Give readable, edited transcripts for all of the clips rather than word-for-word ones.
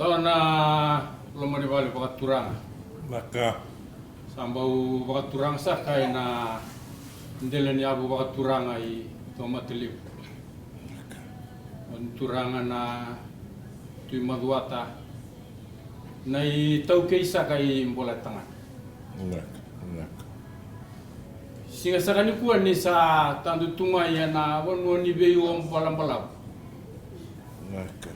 na lomani bali pakaturanga. Naka. Sambau pakaturanga sa kay na ndele ni abu pakaturanga I tomatiliu. Turanga na tui maduata na I tau keisa kay mbola tangan. Naka. Singa sakani kuwa ni sa tandu tumaya na wanu ni beyu om balam-balam. Naka.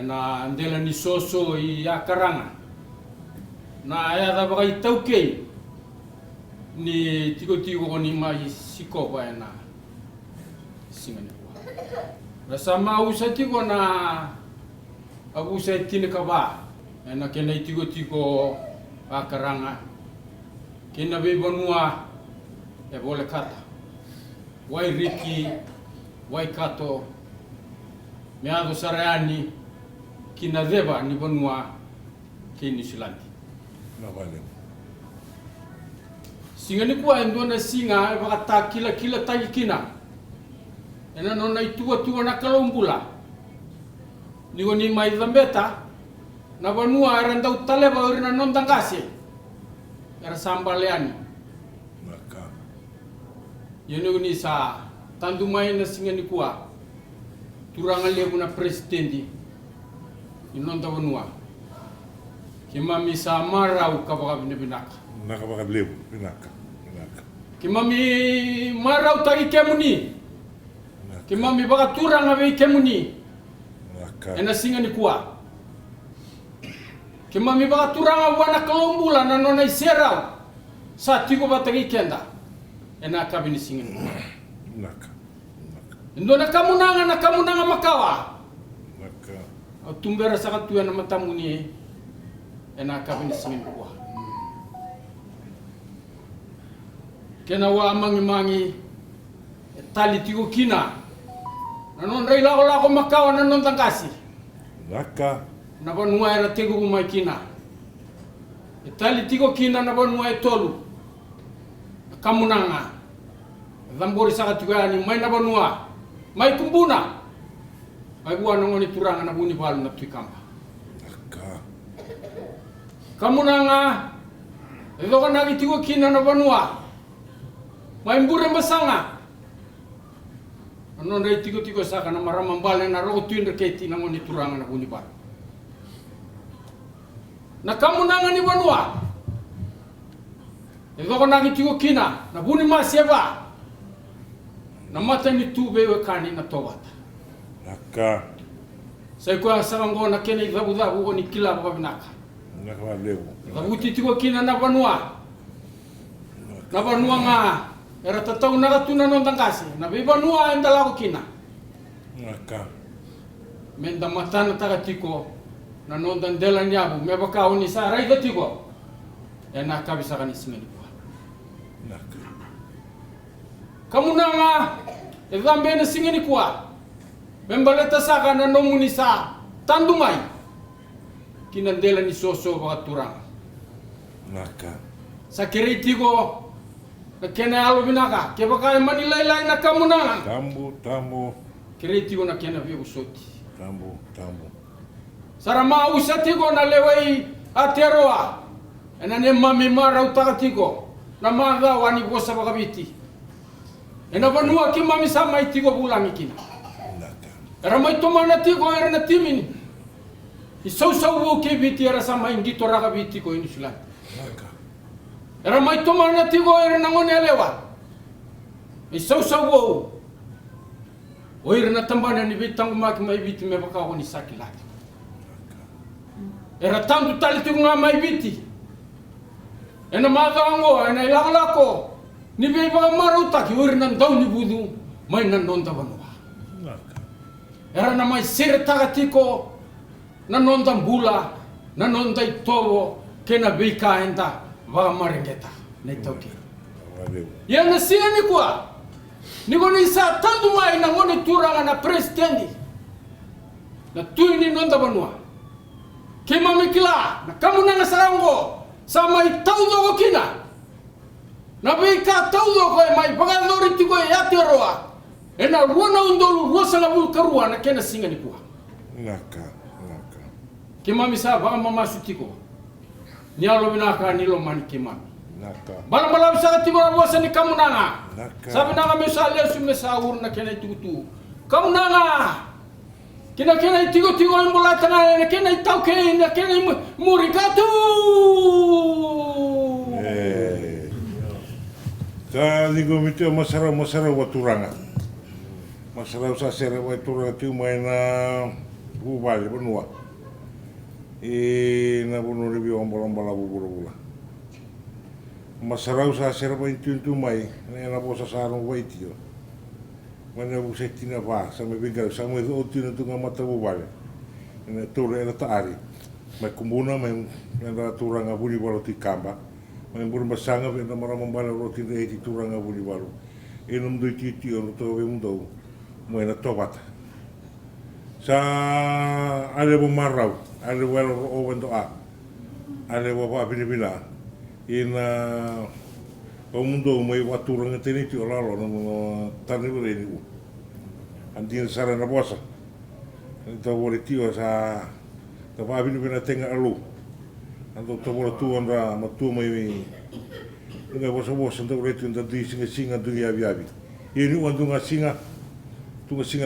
Na ndela ni soso I akaranga. Na aya da bagai tauke ni tiko ni mai siko ba na singa ni kuwa. Na sama usa tiko na abu sa tine ka ba na kena tiko akaranga. Kena be banua e bole kata. Wai Riki, wai Kato, meado Sarayani, kina deba ni banua kini Silanti. Na vale. Singa ni kuwa endona singa e bakata kila tagi kina. Ena nona itua na kalombula. Nigo ni mai zambeta na banua renda utaleba urina nondangase. Era sambaleani. Naka. Yenu ni sa tandu mai na singa ni kuwa. Turanga lebu na presidenti. Inonda banua. Kimami sa marau kabaka binaka. Naka baka blebu. Naka. Kimami marau tagi kemuni. Kimami baka turanga be kemuni. Naka. Ena singa ni kuwa. Kimami baka turanga wana kalombula na nona iserau. Sa tiko batagi kenda. Ena kabini singa ni kuwa. Naka. Indona kamunanga makawa. Naka. Tumbera sakat tuya na matamuni. Ena kabini singa ni kuwa. Kena wa mangi tali tiko kina. Nanon rei lako makawa nanon tangkasi. Naka. Na banua era tego kumai kina. Tali tiko kina na banua tolu. Kamunanga. Zambori sakat tuya ni mai na banua. Mai kumbuna. Ai buana ngoni turanga na buni balu na tuikamba. Naka. Kamunanga. Edo kana tiko kina na banua. Mai mbure masanga. Anon rei tiko saka na maramambale na rogo tuindra keti na ngoni turanga na buni balu. Na kamunanga ni banua. Edo kana tiko kina na buni masieva. Na mata ni tube we kani na towata. Naka. Sai ko sarango na kene dhabu ni kila babinaka. Naka baka blebu. Dhabuti tiko kina na banua. Na banua nga era tatau na ratuna non tangkasi. Na be banua endala ko kina. Naka. Menda matana taga tiko na non dandela nyabu me baka oni sa rai tiko. Ena kabisa kani singani ko. Naka. Kamunanga edambe na singani ko. Membaleta saka na nomuni sa tandumai. Kinandela ni soso baka turang. Naka. Sa kiritigo na kena alo binaka ke baka manilai na kamunanga. Tambu. Kiritigo na kena vio usoti. Tambu. Sarama usatigo na lewai ateroa. Ena ne mami mara utakatigo. Na maga wani bosa baka biti. Ena banua ki mami sama itigo bulangi kina. Naka. Era mai tomana tigo era na timini. Isau wo ke biti era sama ingito raka biti ko ini sulan. Naka. Era mai tomana tigo era na ngone lewa. Isau wo. O era na tambana ni bitang mak mai biti me baka ko ni sakilaki. Era tanto tali tigo nga mai biti. Ena magango ena ilagalako. Ni be ba maruta ki ora nan daw ni budu mai nan nonda banua. Naka. Era na mai sere tagatiko na nonda bula na nonda itowo kena bika enda va marengeta nei tauki. Valeu. Ya na sini kwa ni goni sa tandu mai na ngoni turanga na presidenti na tuini nonda banua. Kema mikila na kamunanga sarango sama itaudo kina. Na bika taudo ko mai pagadori tiko ya teroa. Ena ruana undolu ruasa na bulkarua na kena singa ni kwa. Naka. Kimami sa baka mamasutiko. Ni alo binaka ni lo man kimami. Naka. Bala bisa tiko na bosa ni kamunanga. Naka. Sabi na nga mesale su mesawur na kena tutu. Kamunanga. Kena tigo yung bola tanga na kena itau kena murikatu. Kali ko mito masarap wa turanga. Masarap sa sera wa turanga tiu mai na bubali benua. Na buno ribi ombala bubula. Masarap sa sera wa itu mai na bosa sarong wa itio. Mana bu setina ba sa me binga sa me o tino tunga mata bubali. Na tore na taari. Mai kumbuna mai na turanga buni balo tikamba. Mai buru masanga ve na maramambala roti de ti turanga buni balo. Enum do titi o to ve mundo. Mai na tobata. Sa ale bo marau, ale wel o vendo a. Ale bo pa bila. Ina o mundo mai wa turanga teni ti o lalo no tani re ni. Andin sara na bosa. Ito vole tio sa ta pa bila tenga alu. Ando to bola tu andra ma tu mai nga bosa ndo retu ndo di singa du ya biabi ini wan dunga singa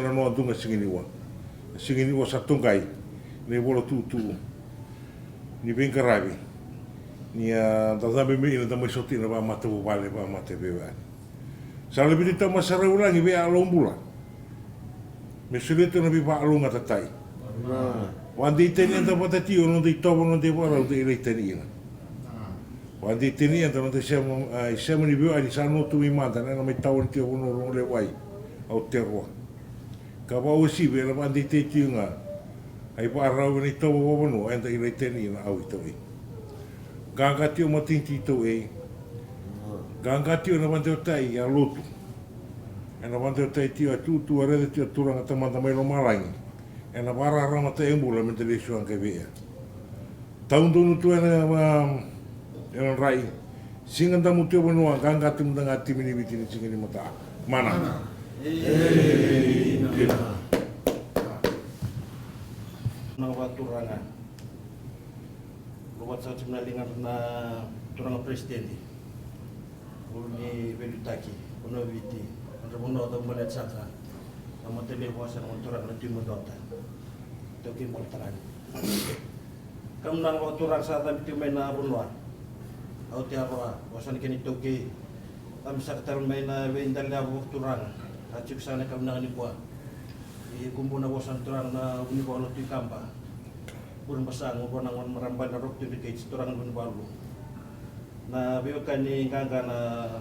na no dunga singa ni wa sa tungai ne bola tu ni ben karabi ni a da zambe mi ina da mai soti na ba mata vale ba mata beba sa le bidita masara ulangi be alombula me sulito na bi ba alunga tatai Wandi teni anda patati ono di tobo no de bora o de teni ina. Wandi teni anda no de semo ni bio ali sano tu mi manda na me tau ti ono ro le wai au te ro. Ka ba o si be wandi te ti nga. Ai pa ra o ni tobo o no anda i teni ina au to i. Ganga ti o matinti to e. Ganga ti o na wandi o tai a lotu. Ana wandi o tai ti a tu a rede ti a turanga tamanda mai lo malangi. En a vara rama te embula me te lesu anke vea. Taundu tu ena rai. Singa tamu te wanua ganga te mutanga timini vitini singini mata. Mana. Nawa turanga. Luat sa timnalingan na turanga presiden. Uni velutaki, ono viti. Ono da malet saka. Nama tele kuasa na turang na timodota. Tokin portaran. Kam nang wa turang sa tabi timay na bunwa. Au ti arwa, wasan kini toki. Kam sa katal may na wendal na wa turang. Atjuk sana kam nang ni kwa. Kumpuna wasan turang na unibo ti kamba. Burang basang mo nang maramban na rok tu kay turang unibo. Na biyokan ni ganga na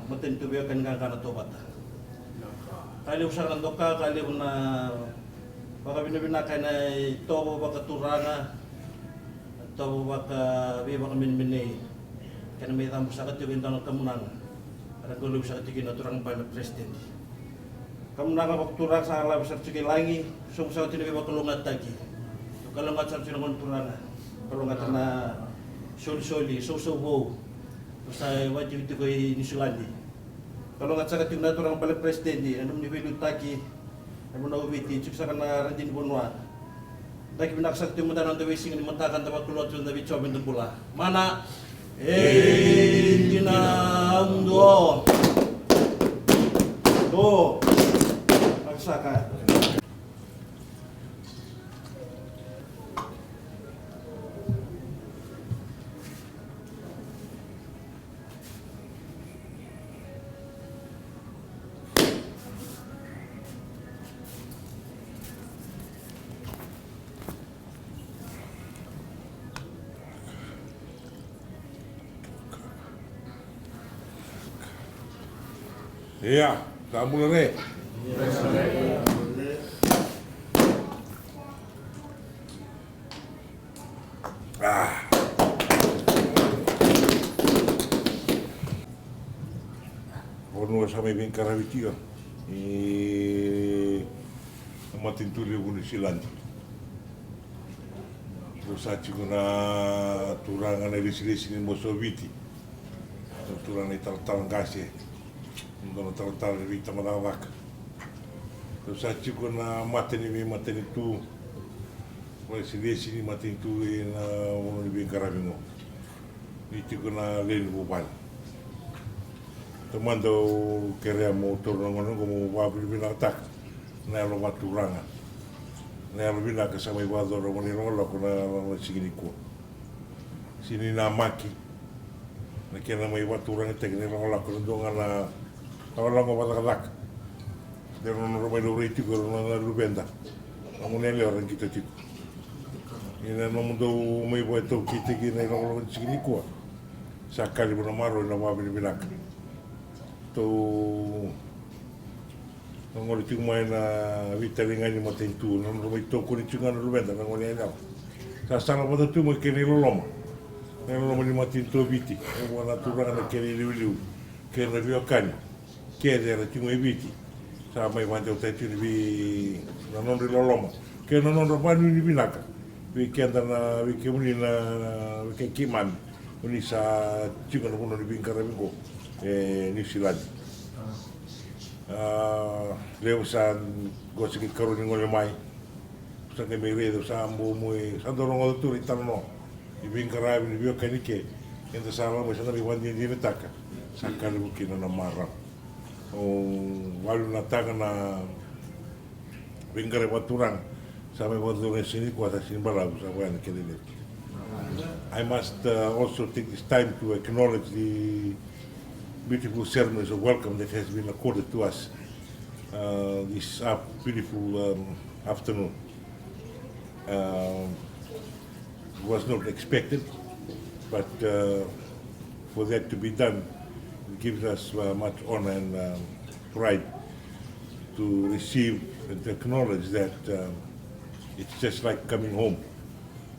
matentu biyokan ganga na tobat. Kali usahakan doka kali una baka binabinakan ay tobo baka turanga tobo baka biya baka minmini kaya may tambo sakit yung indang kamunang at gulog sakit yung naturang pa na president kamunang baka turang sa alam sa sige langi sumsaw tinabi baka lungat tagi kalungat sa sinungan turanga kalungat na soli susubo basta wajib itu ko nisulandi kalungat sakit yung naturang pa na president anong nibilog tagi Namun nawiti, cuk sa kana randin bunwa. Daki binaksak tu mutan anda wishing ni matakan tabat kulot tu nabi coba untuk pula. Mana? Dinamdo. Do. Aksaka. Iya, tak boleh. Ono sampai ben karavitio. Matin tuli uni silandi. Terus aci guna turangan dari sini Mosoviti. Turangan ital-tal kasih. Ndono tal vita madavaka. Terus aci guna mateni tu. Wala si Desi ni mating tuwi na uno ni Bingkarami mo. Iti ko na lili bupal. Teman daw kaya mo turun ngono ko mo wabili binatak. Na lo maturanga. Na lo binaka sa may wador mo ni rolo ko na sigini ko. Sini na maki. Na kaya may waturanga tekne rolo ko ndonga na awala ko patak. Dero no may luriti ko na lubenda. Ang nele orang kita tik. Ina no mundo may buat to kita gina rolo ko sigini ko. Sakali mo na maro na wabili binaka. To ngoli ting mai na vitalinga ni matentu non ro mai to ko ni tinga no benda na ngoli ina sa sala bodo tu mo keni lo loma ne lo mo ni matentu viti e wala tu ra na keni liu ke na vio kani ke de ra tinga viti sa mai vante o te tiri vi na non ri lo loma ke no non ro ba ni binaka vi ke na vi ke muni na vi ke kiman uni sa tinga no ni binkara bingo e ni siladi leo sa gosi ki karuni ngole mai sa ke me redo sa ambo moi sa dorongo tu ritano i binkara ni bio kanike enda sa mo sa mi wandi ni taka sa kali bukino na mara o walu na taka na binkara waturang sa me wadu ne sini ko ata sin balagu sa wan ke dele I must also take this time to acknowledge the beautiful ceremonies of welcome that has been accorded to us this beautiful afternoon. Was not expected, but for that to be done, it gives us much honor and pride to receive and to acknowledge that it's just like coming home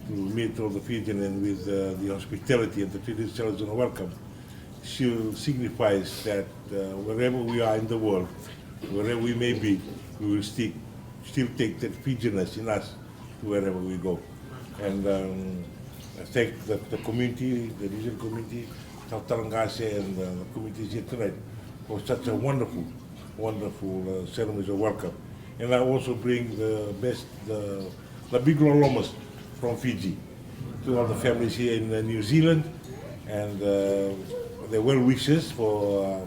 to meet all the Fijian and with the hospitality and the traditional welcome. Still signifies that wherever we are in the world, wherever we may be, we will still take that Fijianness in us to wherever we go. And I thank the community, the regional community, South Tarangase and the communities here tonight for such a wonderful ceremonies of welcome. And I also bring the best, the big lolomas from Fiji to all the families here in New Zealand and the well wishes for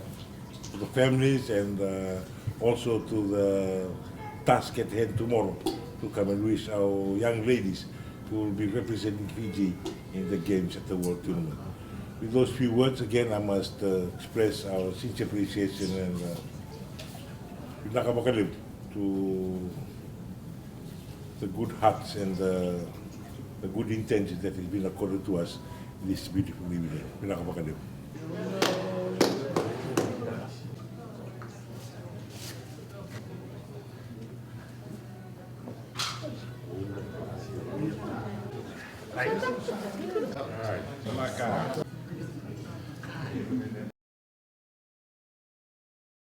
the families and also to the task at hand tomorrow to come and wish our young ladies who will be representing Fiji in the games at the World Tournament. With those few words, again, I must express our sincere appreciation and pinakabakalim to the good hearts and the good intentions that has been accorded to us this beautiful evening. Pinakabakalim. All right.